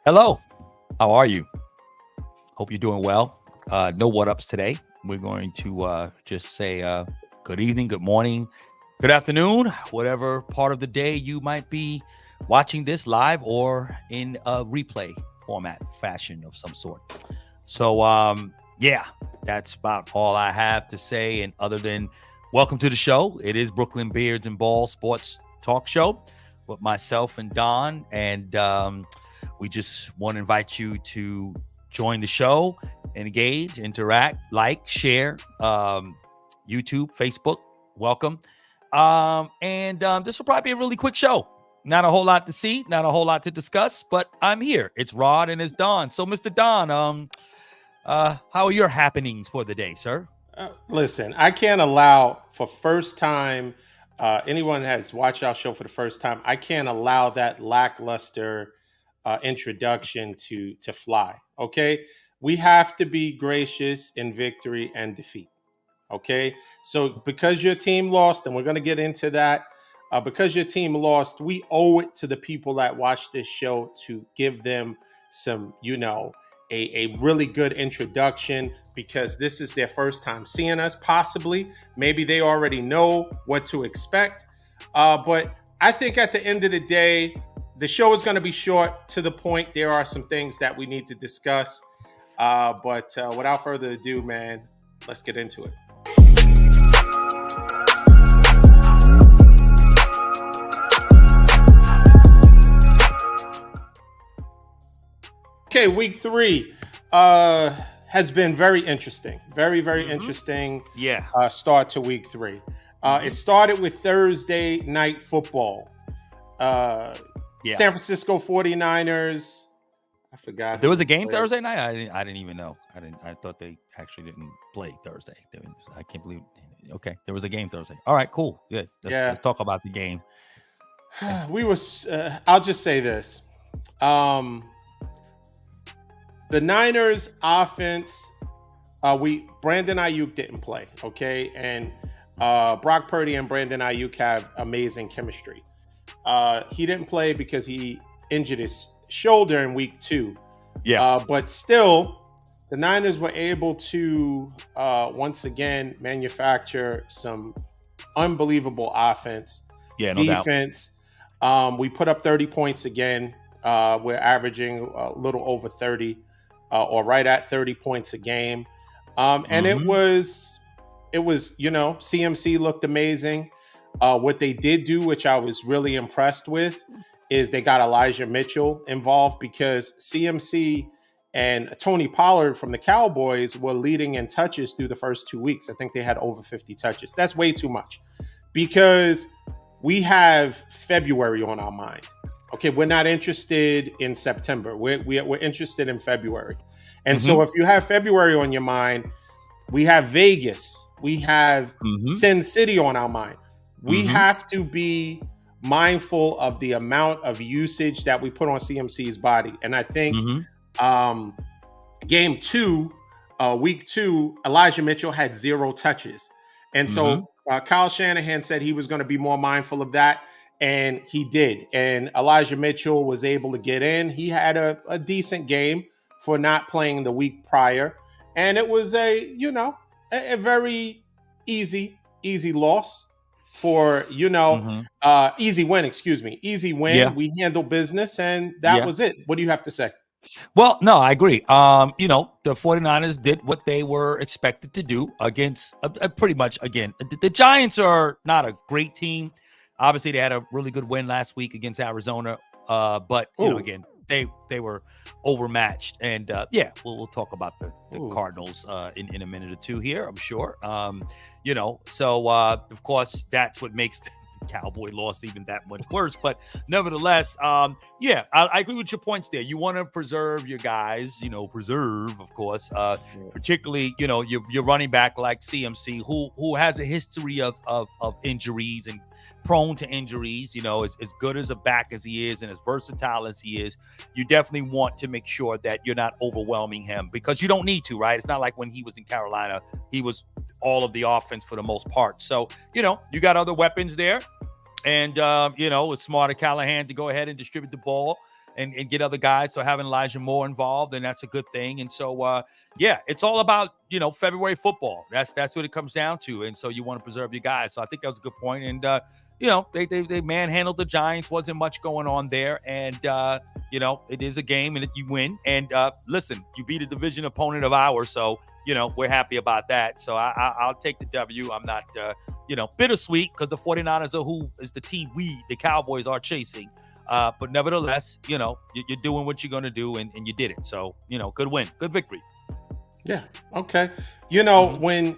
Hello, how are you? Hope you're doing well. No what ups today. We're going to just say good evening, good morning, good afternoon, whatever part of the day you might be watching this live or in a replay format fashion of some sort. So, yeah, that's about all I have to say. And other than welcome to the show, it is Brooklyn Beards and Ball Sports Talk Show with myself and Don. And we just want to invite you to join the show, engage, interact, like, share, YouTube, Facebook. Welcome. And this will probably be a really quick show. Not a whole lot to see, not a whole lot to discuss, but I'm here. It's Rod and it's Don. So, Mr. Don, how are your happenings for the day, sir? Listen, I can't allow for first time anyone has watched our show for the first time. I can't allow that lackluster introduction to fly. Okay, we have to be gracious in victory and defeat. Okay, so because your team lost, and we're going to get into that. Because your team lost, we owe it to the people that watch this show to give them some, a really good introduction because this is their first time seeing us. Possibly, maybe they already know what to expect. But I think at the end of the day, the show is going to be short to the point. There are some things that we need to discuss. But without further ado, man, let's get into it. Okay, week 3 has been very interesting. Very, very interesting Yeah. start to week 3. It started with Thursday night football. Yeah. San Francisco 49ers. I forgot. There was a game Thursday night. I didn't even know. I thought they actually didn't play Thursday. I can't believe. Okay, there was a game Thursday. All right, cool. Good. Let's talk about the game. We was. I'll just say this. The Niners offense, Brandon Ayuk didn't play, okay? And Brock Purdy and Brandon Ayuk have amazing chemistry. He didn't play because he injured his shoulder in week 2. Yeah. But still, the Niners were able to once again manufacture some unbelievable offense, defense. We put up 30 points again. We're averaging a little over 30. Or right at 30 points a game. And it was, CMC looked amazing. What they did do, which I was really impressed with, is they got Elijah Mitchell involved because CMC and Tony Pollard from the Cowboys were leading in touches through the first 2 weeks. I think they had over 50 touches. That's way too much because we have February on our mind. Okay, we're not interested in September. We're interested in February. And so if you have February on your mind, we have Vegas. We have Sin City on our mind. We have to be mindful of the amount of usage that we put on CMC's body. And I think game 2, week 2, Elijah Mitchell had 0 touches. And so Kyle Shanahan said he was going to be more mindful of that. And he did. And Elijah Mitchell was able to get in. He had a decent game for not playing the week prior. And it was a very easy loss for, easy win, Easy win. Yeah. We handled business and that was it. What do you have to say? Well, no, I agree. The 49ers did what they were expected to do against pretty much, again, the Giants are not a great team. Obviously, they had a really good win last week against Arizona, but again, they were overmatched. And we'll talk about the Cardinals in a minute or two here, I'm sure. So of course that's what makes the Cowboy loss even that much worse. But nevertheless, I agree with your points there. You want to preserve your guys, of course, particularly your running back like CMC, who has a history of injuries and prone to injuries, as good as a back as he is and as versatile as he is, you definitely want to make sure that you're not overwhelming him because you don't need to, right? It's not like when he was in Carolina, he was all of the offense for the most part. So, you got other weapons there. And, it's smart of Callahan to go ahead and distribute the ball and get other guys. So having Elijah Moore involved, and that's a good thing. And so, yeah, it's all about, February football. That's what it comes down to. And so you want to preserve your guys. So I think that was a good point. And, they manhandled the Giants. Wasn't much going on there. And, it is a game and you win. And listen, you beat a division opponent of ours. So, we're happy about that. So I'll take the W. I'm not, bittersweet because the 49ers are who is the team the Cowboys, are chasing. But nevertheless, you're doing what you're going to do and you did it. So, good win, good victory. Yeah. Okay. When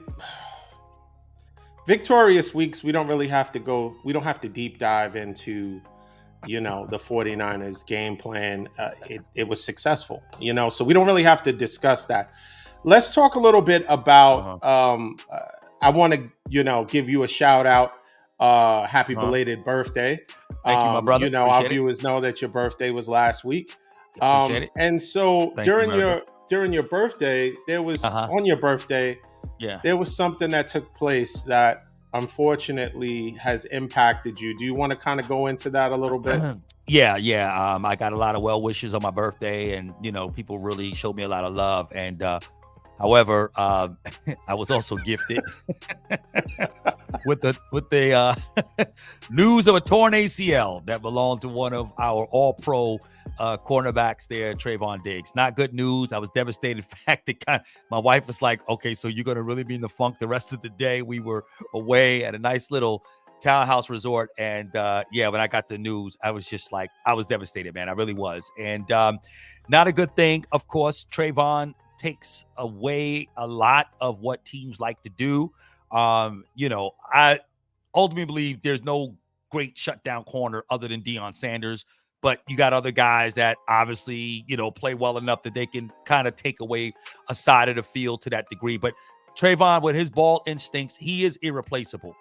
victorious weeks, we don't have to deep dive into, the 49ers game plan. It was successful, so we don't really have to discuss that. Let's talk a little bit about, I want to, give you a shout out. Happy belated birthday. Thank you, my brother. Appreciate our viewers know that your birthday was last week. Appreciate it. And so during your birthday, there was on your birthday, there was something that took place that unfortunately has impacted you. Do you want to kind of go into that a little bit? Yeah. I got a lot of well wishes on my birthday, and people really showed me a lot of love. And however, I was also gifted with the news of a torn ACL that belonged to one of our All-Pro cornerbacks there, Trayvon Diggs. Not good news. I was devastated. In fact, my wife was like, "Okay, so you're gonna really be in the funk the rest of the day." We were away at a nice little townhouse resort, and when I got the news, I was just like, I was devastated, man. I really was, and not a good thing. Of course, Trayvon takes away a lot of what teams like to do. I ultimately believe there's no great shutdown corner other than Deion Sanders, but you got other guys that obviously, play well enough that they can kind of take away a side of the field to that degree. But Trayvon, with his ball instincts, he is irreplaceable.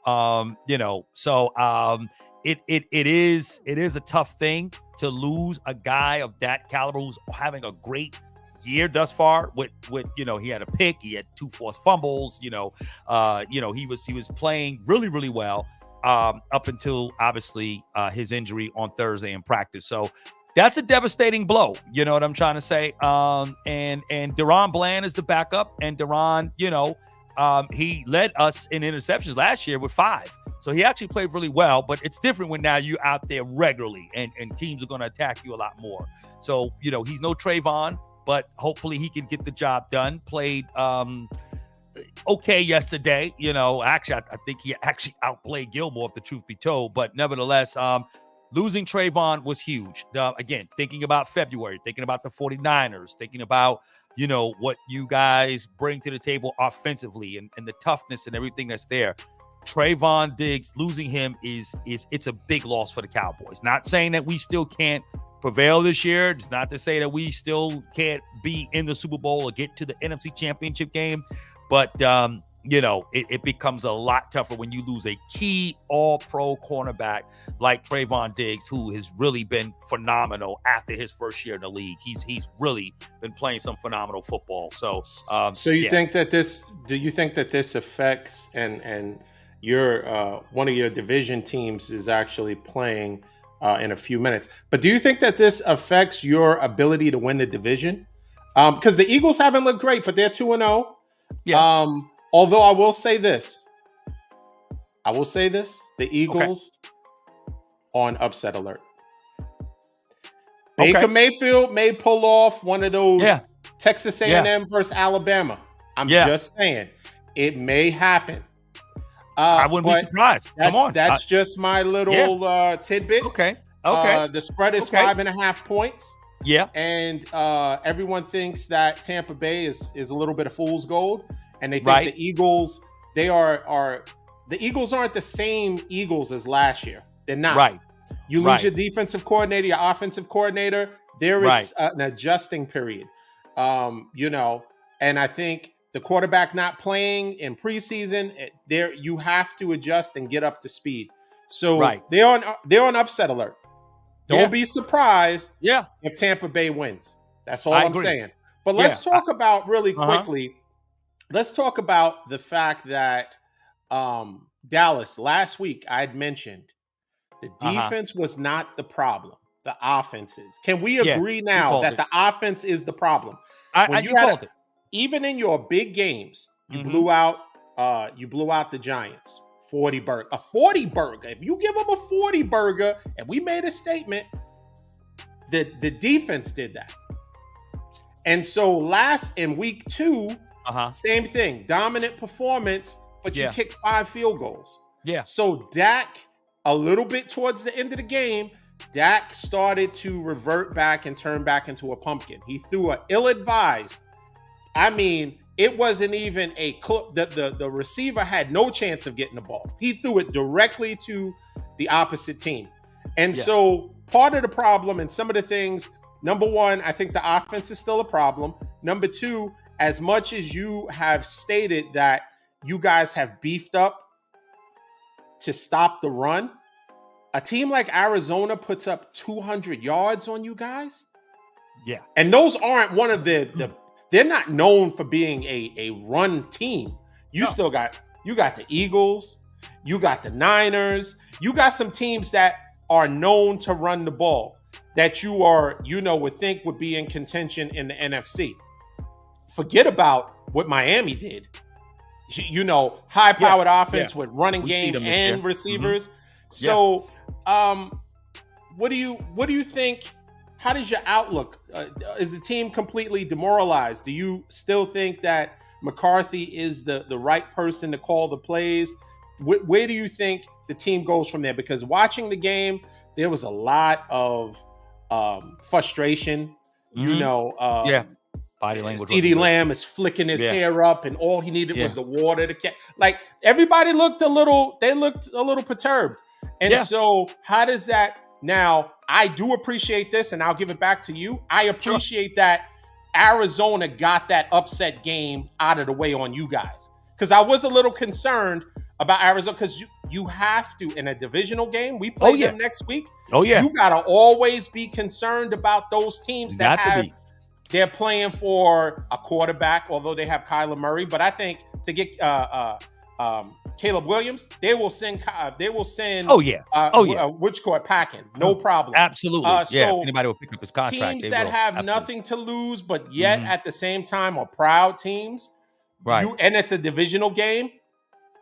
It is a tough thing to lose a guy of that caliber who's having a great year thus far with he had a pick, he had 2 forced fumbles, he was playing really, really well up until obviously his injury on Thursday in practice. So that's a devastating blow. You know what I'm trying to say? And Deron Bland is the backup, and Deron, he led us in interceptions last year with 5. So he actually played really well, but it's different when now you're out there regularly and teams are going to attack you a lot more. So, he's no Trayvon, but hopefully he can get the job done. Played okay yesterday. Actually, I think he actually outplayed Gilmore, if the truth be told. But nevertheless, losing Trayvon was huge. Again, thinking about February, thinking about the 49ers, thinking about, what you guys bring to the table offensively and the toughness and everything that's there. Trayvon Diggs, losing him it's a big loss for the Cowboys. Not saying that we still can't prevail this year. It's not to say that we still can't be in the Super Bowl or get to the NFC Championship game, but it becomes a lot tougher when you lose a key All-Pro cornerback like Trayvon Diggs, who has really been phenomenal after his first year in the league. He's really been playing some phenomenal football. So, do you think that this affects and your one of your division teams is actually playing in a few minutes, but do you think that this affects your ability to win the division? Because the Eagles haven't looked great, but they're 2-0. Yeah. Although I will say this, the Eagles on upset alert. Baker Mayfield may pull off one of those Texas A&M versus Alabama. I'm just saying it may happen. I wouldn't be surprised. Come on. That's just my little tidbit. Okay. The spread is 5.5 points. Yeah. And everyone thinks that Tampa Bay is a little bit of fool's gold. And they think the Eagles, the Eagles aren't the same Eagles as last year. They're not. Right. You lose your defensive coordinator, your offensive coordinator. There is an adjusting period. And I think the quarterback not playing in preseason, you have to adjust and get up to speed. So they're on upset alert. Don't be surprised if Tampa Bay wins. That's all I'm saying. But let's talk about really quickly. Let's talk about the fact that Dallas, last week I had mentioned the defense was not the problem. the offense is. Can we agree now that the offense is the problem? You called it. Even in your big games, you blew out the Giants. 40 burger. A 40 burger. If you give them a 40 burger, and we made a statement, the defense did that. And so in week 2, same thing. Dominant performance, but you kicked 5 field goals. Yeah. So Dak, a little bit towards the end of the game, Dak started to revert back and turn back into a pumpkin. He threw an ill-advised. I mean, it wasn't even a clip. The receiver had no chance of getting the ball. He threw it directly to the opposite team. And so part of the problem and some of the things, number one, I think the offense is still a problem. Number two, as much as you have stated that you guys have beefed up to stop the run, a team like Arizona puts up 200 yards on you guys. Yeah. And those aren't one of they're not known for being a run team. You got the Eagles, you got the Niners, you got some teams that are known to run the ball that you would think would be in contention in the NFC. Forget about what Miami did. High-powered offense with running game and receivers. So, what do you think? How does your outlook? Is the team completely demoralized? Do you still think that McCarthy is the right person to call the plays? Where do you think the team goes from there? Because watching the game, there was a lot of frustration. Body language. CeeDee Lamb is flicking his hair up, and all he needed was the water to catch. Like, everybody looked a little perturbed. And so how does that now? I do appreciate this, and I'll give it back to you. I appreciate that Arizona got that upset game out of the way on you guys, because I was a little concerned about Arizona, because you have to, in a divisional game, we play them next week. You got to always be concerned about those teams they're playing for a quarterback, although they have Kyler Murray. But I think to get Caleb Williams, they will send. Whichcourt packing, no problem. Absolutely. So anybody will pick up his contract. Teams that have nothing to lose, but yet at the same time are proud teams. Right. And it's a divisional game.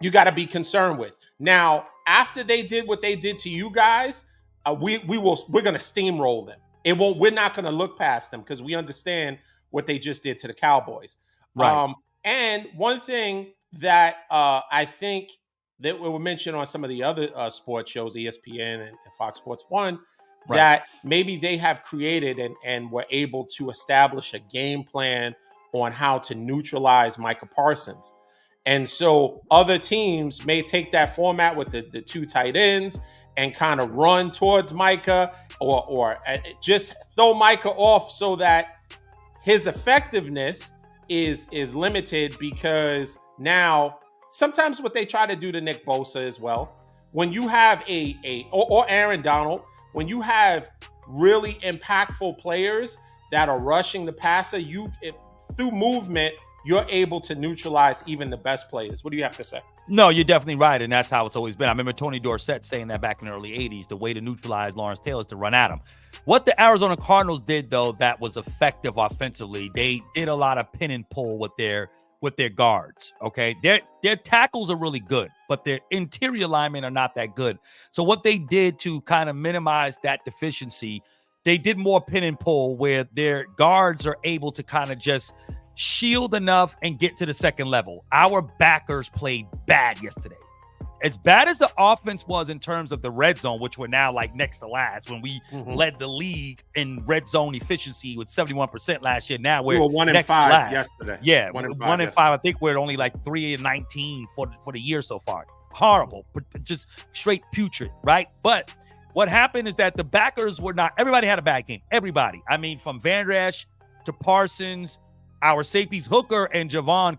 You got to be concerned with. Now, after they did what they did to you guys, we're going to steamroll them. We're not going to look past them, because we understand what they just did to the Cowboys. Right. And one thing that I think that we mentioned on some of the other sports shows, ESPN and Fox Sports 1, that maybe they have created and were able to establish a game plan on how to neutralize Micah Parsons. And so other teams may take that format with the two tight ends and kind of run towards Micah or just throw Micah off so that his effectiveness is limited, because now sometimes what they try to do to Nick Bosa as well, when you have or Aaron Donald, when you have really impactful players that are rushing the passer, through movement, you're able to neutralize even the best players. What do you have to say? No, you're definitely right, and that's how it's always been. I remember Tony Dorsett saying that back in the early 80s, the way to neutralize Lawrence Taylor is to run at him. What the Arizona Cardinals did, though, that was effective offensively, they did a lot of pin and pull with their guards, okay? Their tackles are really good, but their interior linemen are not that good. So what they did to kind of minimize that deficiency, they did more pin and pull where their guards are able to kind of just shield enough and get to the second level. Our backers played bad yesterday. As bad as the offense was in terms of the red zone, which we're now like next to last, when we led the league in red zone efficiency with 71% last year. Now we're 1-5 yesterday. Yeah, 1-5. I think we're only like 3-19 for the year so far. Horrible, but just straight putrid, right? But what happened is that the backers were not. Everybody had a bad game. Everybody. I mean, from Van Der Esch to Parsons, our safeties Hooker and Javon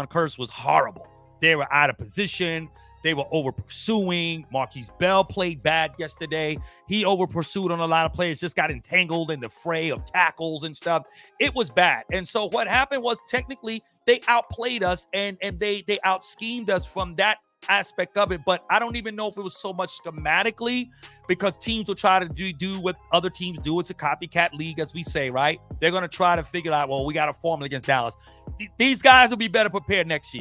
Curse was horrible. They were out of position. They were over pursuing. Marquise Bell played bad yesterday. He over pursued on a lot of players, just got entangled in the fray of tackles and stuff. It was bad. And so what happened was technically they outplayed us and they out schemed us from that aspect of it, but I don't even know if it was so much schematically, because teams will try to do what other teams do. It's a copycat league, as we say, right? They're going to try to figure out, well, we got a formula against Dallas. These guys will be better prepared next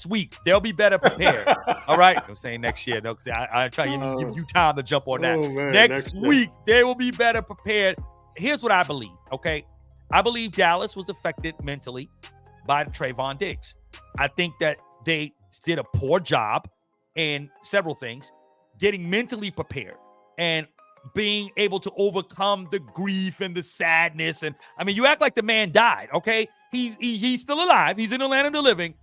week. They'll be better prepared. All right. I'm saying next year. No, I try to give you time to jump on that. Man, next week, they will be better prepared. Here's what I believe, okay? I believe Dallas was affected mentally by Trayvon Diggs. I think that they did a poor job in several things, getting mentally prepared and being able to overcome the grief and the sadness. And I mean, you act like the man died, okay? He's still alive. He's in the land of the living.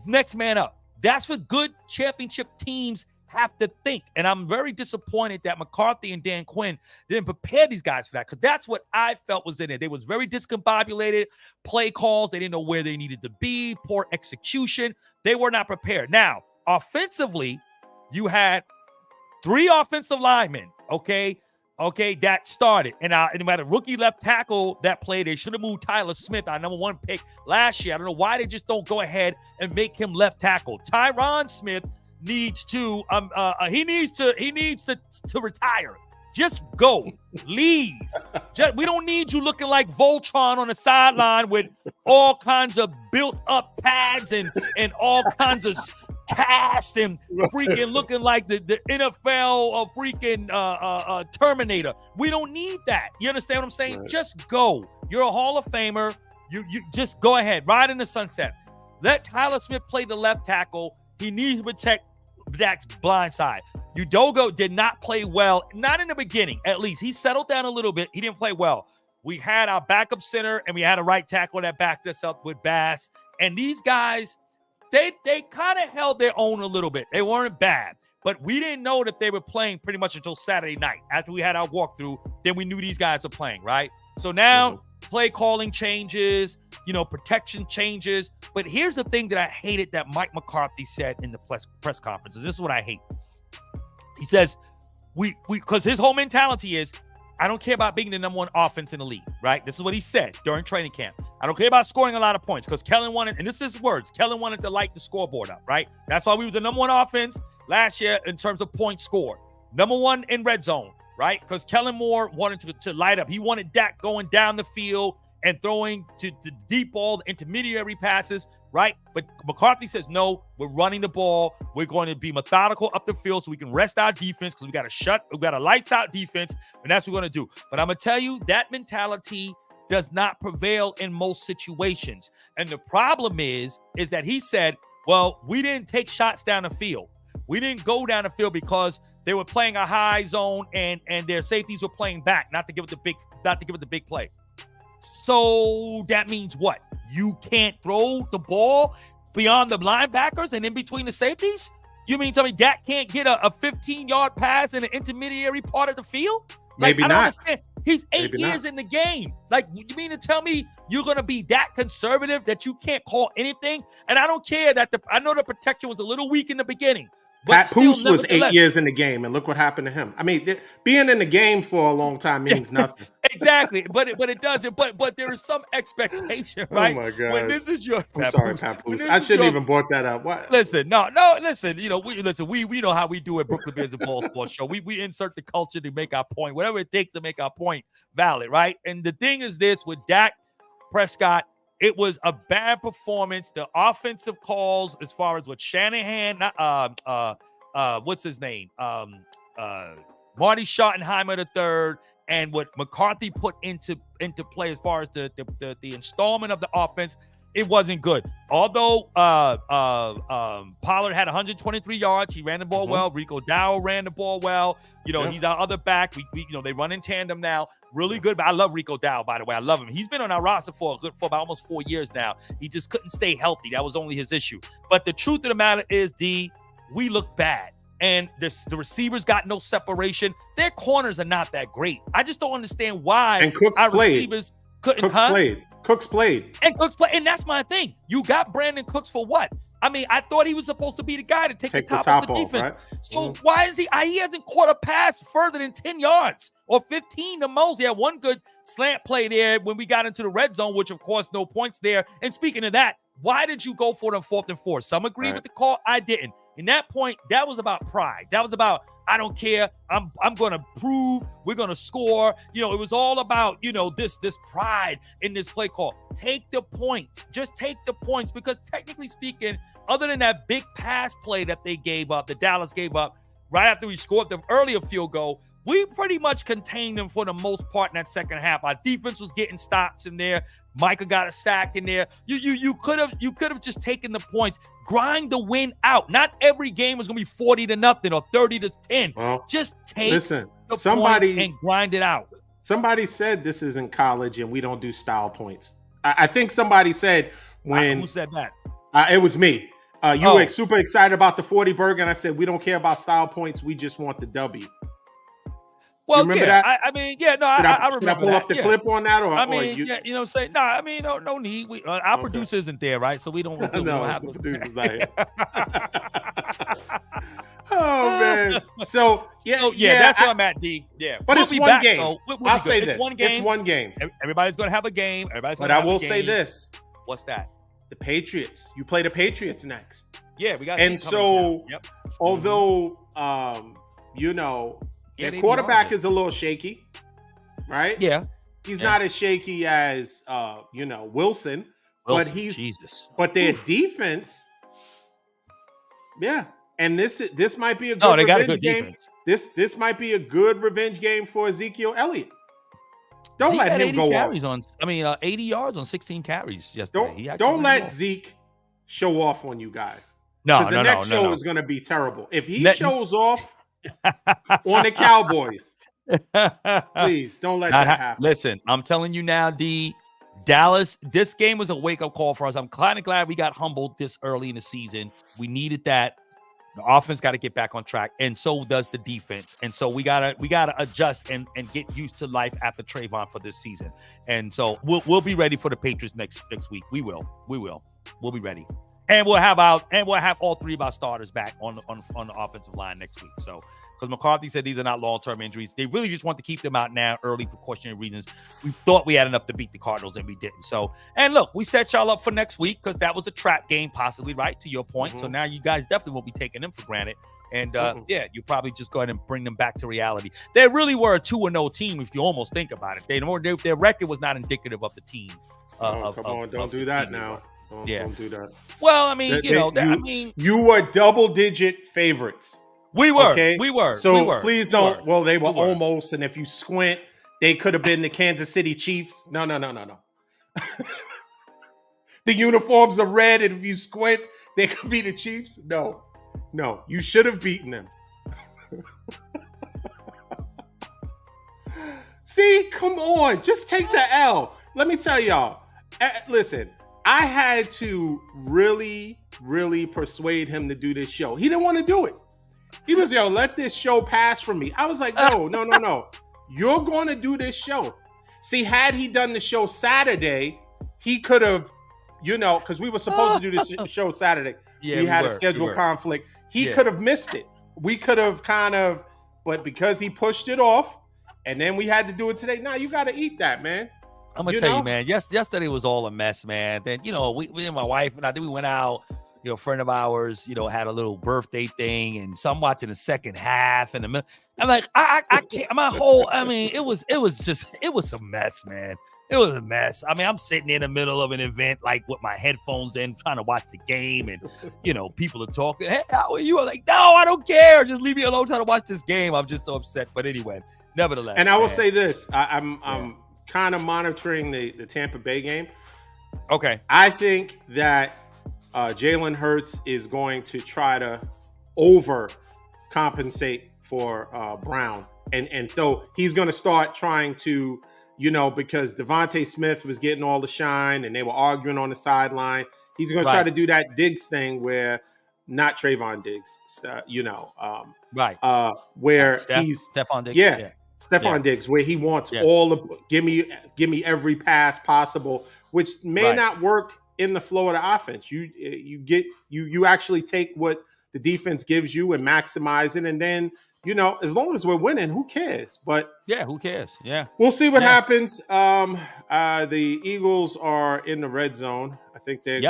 Next man up. That's what good championship teams have to think. And I'm very disappointed that McCarthy and Dan Quinn didn't prepare these guys for that, because that's what I felt was in it. They was very discombobulated, play calls. They didn't know where they needed to be, poor execution. They were not prepared. Now, offensively, you had 3 offensive linemen, okay, that started. And we had a rookie left tackle that played. They should have moved Tyler Smith, our number 1 pick last year. I don't know why they just don't go ahead and make him left tackle. Tyron Smith needs to retire. Just go. Leave. We don't need you looking like Voltron on the sideline with all kinds of built up pads and all kinds of cast and freaking looking like the NFL freaking Terminator. We don't need that. You understand what I'm saying? Right. Just go. You're a Hall of Famer. You just go ahead. Ride in the sunset. Let Tyler Smith play the left tackle. He needs to protect Dak's blind side. Udogo did not play well. Not in the beginning, at least. He settled down a little bit. He didn't play well. We had our backup center, and we had a right tackle that backed us up with Bass. And these guys, they kind of held their own a little bit. They weren't bad. But we didn't know that they were playing pretty much until Saturday night. After we had our walkthrough, then we knew these guys were playing, right? So now play calling changes, protection changes. But here's the thing that I hated that Mike McCarthy said in the press conference. And this is what I hate. He says, because his whole mentality is, I don't care about being the number 1 offense in the league, right? This is what he said during training camp. I don't care about scoring a lot of points, because Kellen wanted, and this is his words, Kellen wanted to light the scoreboard up, right? That's why we were the number 1 offense last year in terms of points scored. Number 1 in red zone, right? Because Kellen Moore wanted to light up. He wanted Dak going down the field and throwing to the deep ball, the intermediary passes, right? But McCarthy says, no, we're running the ball. We're going to be methodical up the field so we can rest our defense, because we got a lights out defense, and that's what we're going to do. But I'm going to tell you, that mentality does not prevail in most situations. And the problem is that he said, well, we didn't take shots down the field. We didn't go down the field because they were playing a high zone and their safeties were playing back, not to give it the big play. So that means what? You can't throw the ball beyond the linebackers and in between the safeties? You mean tell me Dak can't get a 15-yard pass in an intermediary part of the field? Maybe I not. don't understand. He's 8 years in the game. You mean to tell me you're going to be that conservative that you can't call anything? And I don't care that I know the protection was a little weak in the beginning. Pat Poose was 8 years in the game, and look what happened to him. I mean, being in the game for a long time means nothing. Exactly, but it doesn't. But there is some expectation, right? Oh my God! When this is your, I'm sorry, Pat Poose. I shouldn't even brought that up. What? Listen, no. Listen, we know how we do it. Brooklyn Bears and Ball Sports Show. We insert the culture to make our point, whatever it takes to make our point valid, right? And the thing is this with Dak Prescott. It was a bad performance. The offensive calls, as far as what Shanahan, what's his name? Marty Schottenheimer III, and what McCarthy put into play as far as the installment of the offense, it wasn't good. Although Pollard had 123 yards, he ran the ball well. Rico Dowell ran the ball well. He's our other back. We they run in tandem now. Really good. But I love Rico Dowell, by the way. I love him. He's been on our roster for about almost 4 years now. He just couldn't stay healthy. That was only his issue. But the truth of the matter is, we look bad. And the receivers got no separation. Their corners are not that great. I just don't understand why and Cooks our played. Receivers couldn't. Cooks played. And Cooks played. And that's my thing. You got Brandon Cooks for what? I mean, I thought he was supposed to be the guy to take the top of the defense. Right? So why is he hasn't caught a pass further than 10 yards or 15 the most? He had one good slant play there when we got into the red zone, which of course no points there. And speaking of that, Why did you go for it on 4th and 4? Some agree with the call. I didn't. In that point, that was about pride. That was about, I don't care. I'm going to prove we're going to score. It was all about, this pride in this play call. Take the points. Just take the points, because technically speaking, other than that big pass play that they gave up, that Dallas gave up right after we scored the earlier field goal, we pretty much contained them for the most part in that second half. Our defense was getting stops in there. Micah got a sack in there. You could have just taken the points, grind the win out. Not every game was going to be 40-0 or 30-10. Well, just take the points and grind it out. Somebody said this isn't college and we don't do style points. I think somebody said when. Who said that? It was me. You were super excited about the 40 burger, and I said we don't care about style points. We just want the W. Well, remember that? I remember. Should I pull up the clip on that, or you know what I'm saying? No, no need. Our producer isn't there, right? So we don't. We don't have the producer's not here. Oh man. So that's where I'm at, D. Yeah, but it's one game. I'll say this. One game. It's one game. Everybody's gonna have a game. But I will say this. What's that? The Patriots. You play the Patriots next. Yeah, we got. And so, although their quarterback is a little shaky, right? Yeah. He's not as shaky as Wilson, but but their defense, and this might be a good revenge game. This might be a good revenge game for Ezekiel Elliott. Don't let him go off. 80 yards on 16 carries yesterday. Don't let Zeke show off on you guys. No, the next show is going to be terrible. If he shows off on the Cowboys, please don't let that happen. Listen, I'm telling you now, D. Dallas, this game was a wake-up call for us. I'm kind of glad we got humbled this early in the season. We needed that. The offense got to get back on track, and so does the defense. And so we gotta adjust and get used to life after Trayvon for this season. And so we'll be ready for the Patriots next week. We will. We'll be ready, and we'll have all three of our starters back on the offensive line next week. So. Because McCarthy said these are not long-term injuries. They really just want to keep them out now, early precautionary reasons. We thought we had enough to beat the Cardinals, and we didn't. So, and look, we set y'all up for next week because that was a trap game, possibly, right, to your point. So now you guys definitely won't be taking them for granted. And, you probably just go ahead and bring them back to reality. They really were a 2-0 team if you almost think about it. Their record was not indicative of the team. Don't do that now. Don't do that. Well, you were double-digit favorites. We were. Okay? We were. So we were. Please don't. Well, they were almost. And if you squint, they could have been the Kansas City Chiefs. No. The uniforms are red, and if you squint, they could be the Chiefs. No. You should have beaten them. See, come on. Just take the L. Let me tell y'all. Listen, I had to really, really persuade him to do this show. He didn't want to do it. He was, let this show pass from me. I was like, no. You're going to do this show. See, had he done the show Saturday, he could have, because we were supposed to do this show Saturday. Yeah, we had a schedule conflict. He could have missed it. We could have but because he pushed it off, and then we had to do it today. Now you got to eat that, man. I'm going to tell you, man, yesterday was all a mess, man. Then, we and my wife, and I think we went out. A friend of ours, had a little birthday thing, and so I'm watching the second half, and I'm like, I can't. It was a mess, man. It was a mess. I'm sitting in the middle of an event, like with my headphones in, trying to watch the game, and people are talking. Hey, how are you? I'm like, no, I don't care. Just leave me alone, trying to watch this game. I'm just so upset. But anyway, nevertheless. And I will say this: I'm kind of monitoring the Tampa Bay game. Okay, I think that. Jalen Hurts is going to try to overcompensate for Brown. And so he's going to start trying to, because Devontae Smith was getting all the shine and they were arguing on the sideline. He's going to try to do that Diggs thing where not Trayvon Diggs, where he's Stephon Diggs. Yeah. Stephon Diggs, where he wants all the give me every pass possible, which may not work in the flow of the offense. You actually take what the defense gives you and maximize it, and then as long as we're winning, who cares? But who cares? Yeah, we'll see what happens. The Eagles are in the red zone. I think they're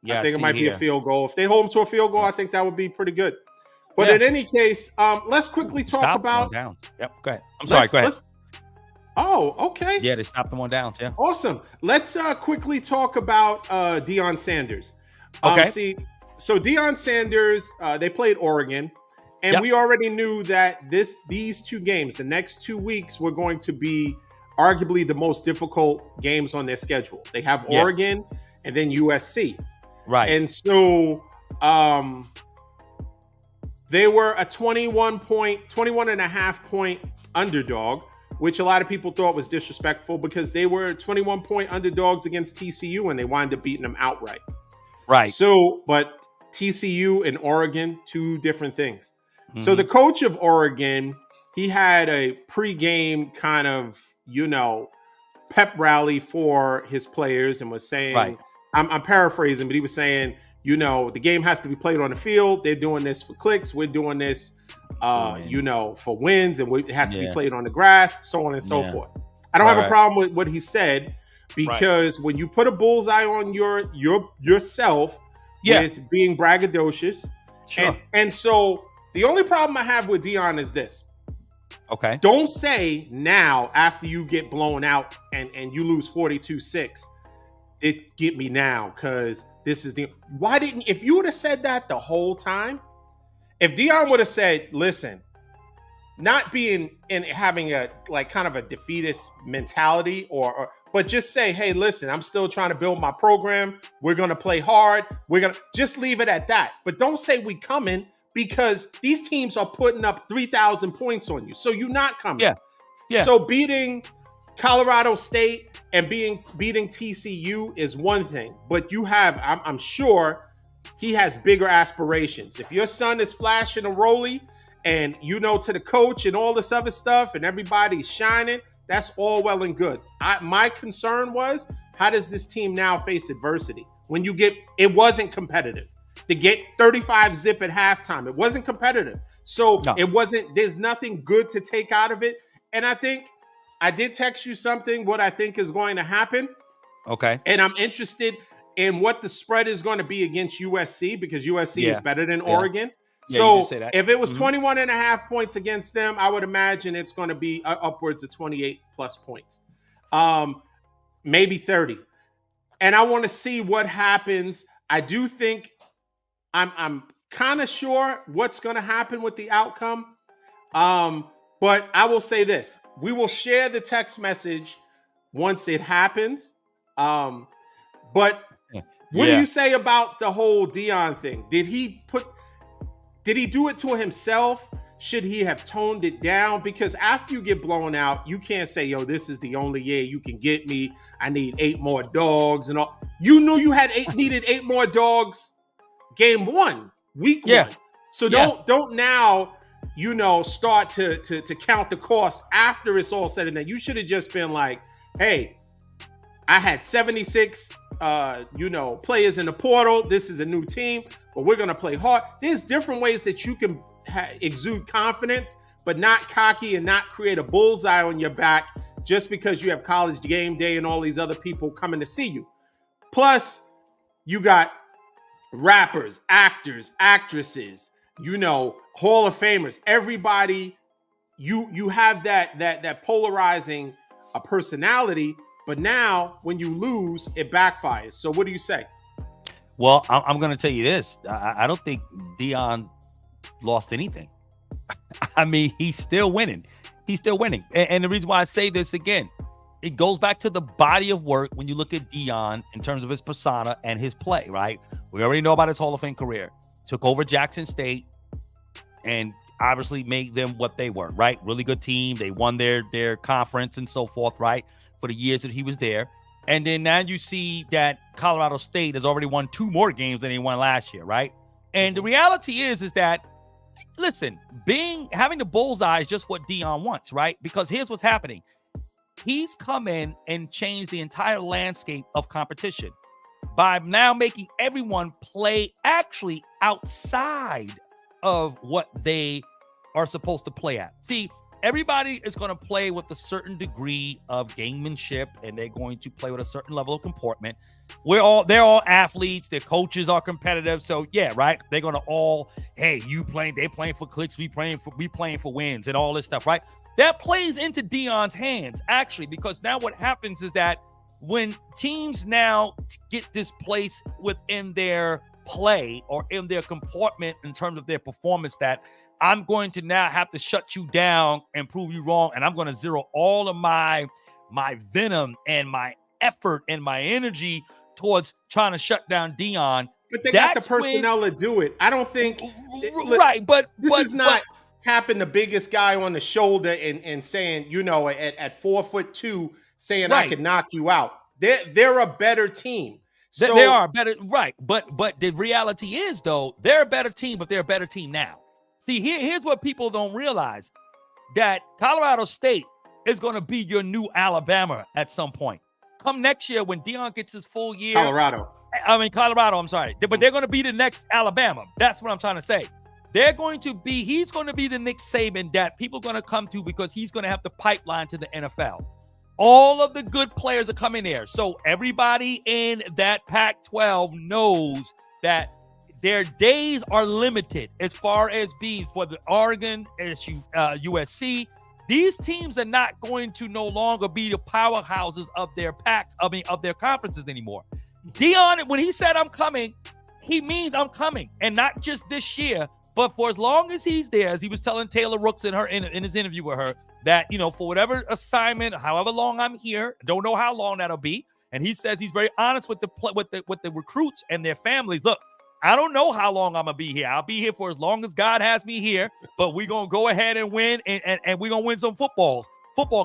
I think it might be a field goal. If they hold them to a field goal, I think that would be pretty good. But in any case, let's quickly talk about. Down. Yep. Go ahead. I'm sorry. Go ahead. Oh, okay. Yeah, they stopped them on downs. Yeah. Awesome. Let's quickly talk about Deion Sanders. Okay. So Deion Sanders, they played Oregon, and we already knew that these two games, the next 2 weeks, were going to be arguably the most difficult games on their schedule. They have Oregon and then USC. Right. And so they were a 21.5 point underdog, which a lot of people thought was disrespectful because they were 21-point underdogs against TCU and they wound up beating them outright. Right. So, but TCU and Oregon, two different things. Mm-hmm. So the coach of Oregon, he had a pregame kind of, pep rally for his players and was saying, I'm paraphrasing, but he was saying, the game has to be played on the field. They're doing this for clicks. We're doing this, for wins, and it has to be played on the grass, so on and so forth. I don't have a problem with what he said because when you put a bullseye on yourself with being braggadocious, and so the only problem I have with Deion is this. Okay. Don't say now after you get blown out and you lose 42-6, it get me now because this is if you would have said that the whole time, if Deion would have said, listen, not being in having a kind of a defeatist mentality but just say, hey, listen, I'm still trying to build my program. We're going to play hard. We're going to just leave it at that. But don't say we coming because these teams are putting up 3,000 points on you. So you're not coming. Yeah. So beating Colorado State and beating TCU is one thing, but I'm sure he has bigger aspirations. If your son is flashing a rollie and to the coach and all this other stuff and everybody's shining, that's all well and good. My concern was, how does this team now face adversity? When it wasn't competitive. To get 35 zip at halftime, it wasn't competitive. So there's nothing good to take out of it. And I think I did text you something, what I think is going to happen. Okay. And I'm interested in what the spread is going to be against USC because USC is better than Oregon. So if it was 21.5 points against them, I would imagine it's going to be upwards of 28 plus points, maybe 30. And I want to see what happens. I do think I'm kind of sure what's going to happen with the outcome. But I will say this. We will share the text message once it happens. But what do you say about the whole Deion thing? Did he do it to himself? Should he have toned it down? Because after you get blown out, you can't say, this is the only year you can get me. I need 8 more dogs and all. You knew you needed 8 more dogs game 1, week 1. So don't now, start to count the cost after it's all said and done. You should have just been like, hey, I had 76 players in the portal. This is a new team, but we're going to play hard. There's different ways that you can exude confidence, but not cocky and not create a bullseye on your back just because you have College Game Day and all these other people coming to see you. Plus, you got rappers, actors, actresses, Hall of Famers, everybody. You have that polarizing personality, but now when you lose, it backfires. So what do you say? Well, I'm going to tell you this. I don't think Deion lost anything. I mean, he's still winning. And the reason why I say this again, it goes back to the body of work when you look at Deion in terms of his persona and his play, right? We already know about his Hall of Fame career. Took over Jackson State and obviously made them what they were, right? Really good team. They won their conference and so forth, right? For the years that he was there. And then now you see that Colorado State has already won 2 more games than he won last year, right? And the reality is that, listen, having the bullseye is just what Deion wants, right? Because here's what's happening. He's come in and changed the entire landscape of competition by now making everyone play actually outside of what they are supposed to play at. See, everybody is going to play with a certain degree of gamemanship, and they're going to play with a certain level of comportment. They're all athletes. Their coaches are competitive. So yeah, right. They're going to all, hey, they playing for clicks. We playing for wins and all this stuff, right? That plays into Deion's hands, actually, because now what happens is that when teams now get displaced within their play or in their comportment in terms of their performance, that I'm going to now have to shut you down and prove you wrong, and I'm going to zero all of my venom and my effort and my energy towards trying to shut down Deion. But they got the personnel to do it. I don't think right, but this is not tapping the biggest guy on the shoulder and saying, at 4'2", saying I can knock you out. They're a better team. So they are better, right? But the reality is, though, they're a better team, but they're a better team now. See, here's what people don't realize: that Colorado State is going to be your new Alabama at some point. Come next year when Deion gets his full year. Colorado, I'm sorry. But they're going to be the next Alabama. That's what I'm trying to say. He's going to be the Nick Saban that people are going to come to because he's going to have the pipeline to the NFL. All of the good players are coming there. So everybody in that Pac-12 knows that their days are limited as far as being for the Oregon, USC. These teams are not going to no longer be the powerhouses of their of their conferences anymore. Deion, when he said I'm coming, he means I'm coming. And not just this year, but for as long as he's there, as he was telling Taylor Rooks in his interview with her, that, for whatever assignment, however long I'm here, don't know how long that'll be. And he says he's very honest with the recruits and their families. Look, I don't know how long I'm going to be here. I'll be here for as long as God has me here, but we're going to go ahead and win, and we're going to win some football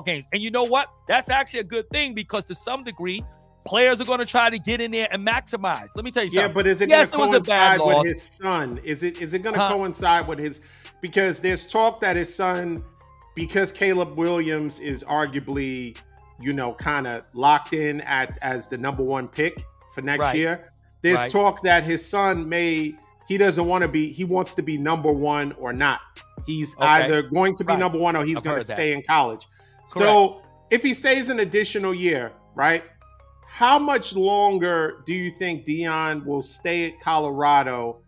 games. And you know what? That's actually a good thing, because to some degree, players are going to try to get in there and maximize. Let me tell you something. Yeah, but is it going to coincide with his son? Is it going to coincide with his – because there's talk that his son, because Caleb Williams is arguably, kind of locked in as the number one pick for next year. There's talk that his son he wants to be number one or not. He's either going to be number one or he's going to stay in college. Correct. So if he stays an additional year, right, how much longer do you think Deion will stay at Colorado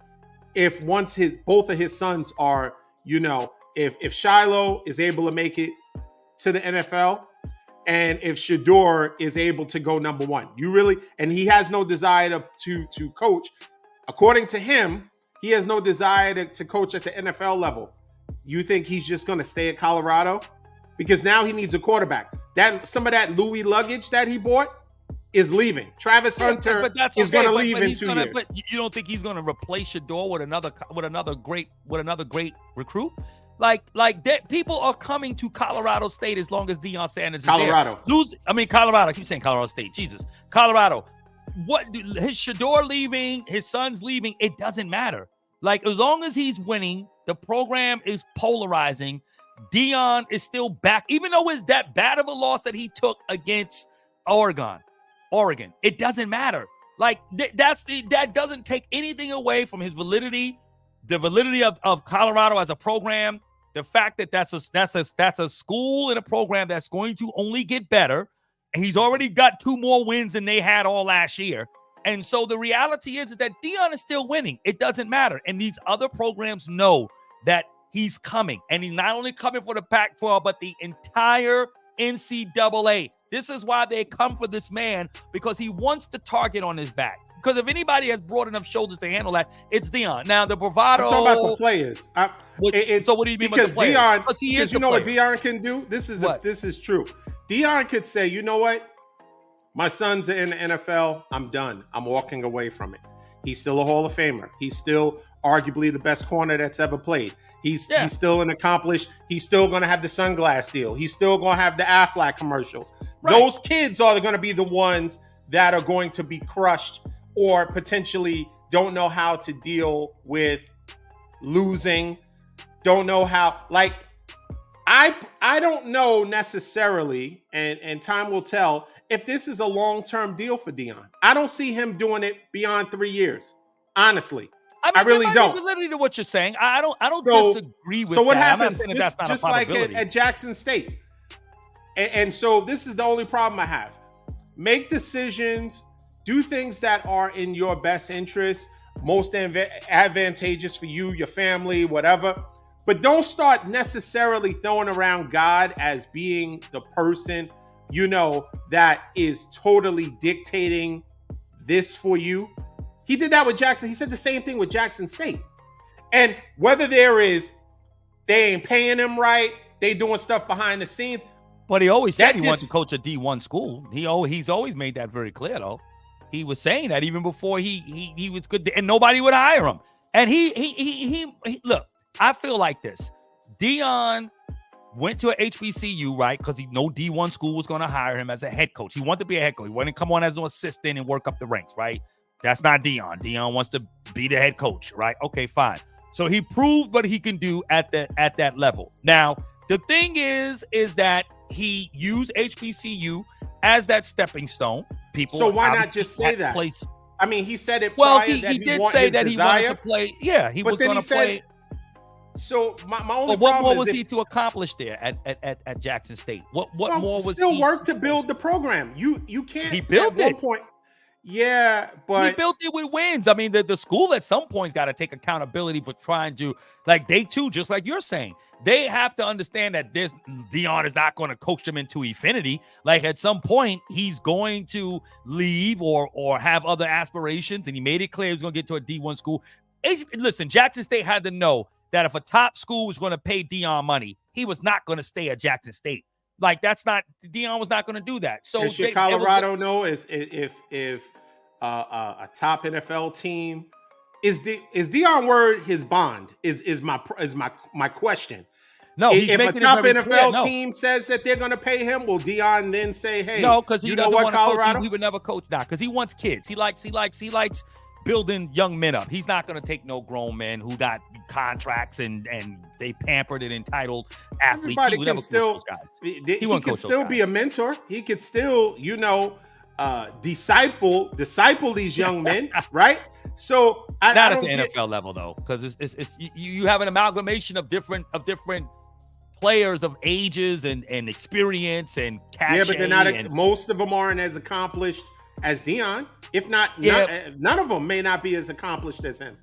if once both of his sons are, if Shiloh is able to make it to the NFL, and if Shedeur is able to go number one? And he has no desire to coach. According to him, he has no desire to coach at the NFL level. You think he's just going to stay at Colorado? Because now he needs a quarterback. Some of that Louis luggage that he bought is leaving. Travis Hunter is going to leave in 2 years. But you don't think he's going to replace Shedeur with another great recruit? Like that, people are coming to Colorado State as long as Deion Sanders is Colorado. there. Colorado. I keep saying Colorado State. Jesus. Colorado. His Shedeur leaving, his son's leaving, it doesn't matter. Like, as long as he's winning, the program is polarizing. Deion is still back, even though it's that bad of a loss that he took against Oregon. It doesn't matter. Like, that doesn't take anything away from his validity. The validity of Colorado as a program, the fact that that's a school and a program that's going to only get better. And he's already got 2 more wins than they had all last year. And so the reality is that Deion is still winning. It doesn't matter. And these other programs know that he's coming. And he's not only coming for the Pac-12, but the entire NCAA. This is why they come for this man, because he wants the target on his back. Because if anybody has broad enough shoulders to handle that, it's Deion. Now, the bravado. I'm talking about the players. So what do you mean because by the players? Because you know what Deion can do? This is true. Deion could say, you know what? My sons are in the NFL. I'm done. I'm walking away from it. He's still a Hall of Famer. He's still arguably the best corner that's ever played. He's still an accomplished. He's still going to have the sunglass deal. He's still going to have the Aflac commercials. Right. Those kids are going to be the ones that are going to be crushed or potentially don't know how to deal with losing, don't know how, like, I don't know necessarily, and time will tell, if this is a long-term deal for Deion. I don't see him doing it beyond 3 years, honestly. I mean, I really there don't. might be validity to what you're saying. I don't disagree with so what that. happens? I'm not saying that's not just a like probability. at Jackson State, and so this is the only problem I have. Make decisions, do things that are in your best interest, most advantageous for you, your family, whatever. But don't start necessarily throwing around God as being the person, that is totally dictating this for you. He did that with Jackson. He said the same thing with Jackson State. And whether they ain't paying him right, they doing stuff behind the scenes. But he always said he wanted to coach a D1 school. He's always made that very clear, though. He was saying that even before he was good, and nobody would hire him. And he look, I feel like this. Deion went to a HBCU, right? Because he know D1 school was going to hire him as a head coach. He wanted to be a head coach. He wanted to come on as an assistant and work up the ranks, right? That's not Deion. Deion wants to be the head coach, right? Okay, fine. So he proved what he can do at that level. Now, the thing is that he used HBCU as that stepping stone. People. So why not just say that? Place. I mean, he said it. Well, he did say that he wanted to play. Yeah, he was going to play. So my only what problem more was he to accomplish there at Jackson State? What more was still work to build the program? You can't. He built it. One point. Yeah, but he built it with wins. I mean, the school at some point's got to take accountability for trying to, like, they too, just like you're saying, they have to understand that Deion is not going to coach them into infinity. Like, at some point, he's going to leave or have other aspirations, and he made it clear he was going to get to a D1 school. Listen, Jackson State had to know that if a top school was going to pay Deion money, he was not going to stay at Jackson State. Like, Deion was not going to do that. So should Colorado know if a top NFL team is Deion Word his bond is my question. No, if a top NFL team says that they're going to pay him, will Deion then say, "Hey, no," because he doesn't want to Colorado? He would never coach now because he wants kids. He likes building young men up. He's not going to take no grown men who got contracts and they pampered and entitled athletes. Everybody can still he can still be a mentor. He could still, disciple these young men, right? So not at the NFL level though, because it's you have an amalgamation of different players of ages and experience and cachet. Yeah, but they're not. Most of them aren't as accomplished as Deion. If not, none of them may not be as accomplished as him.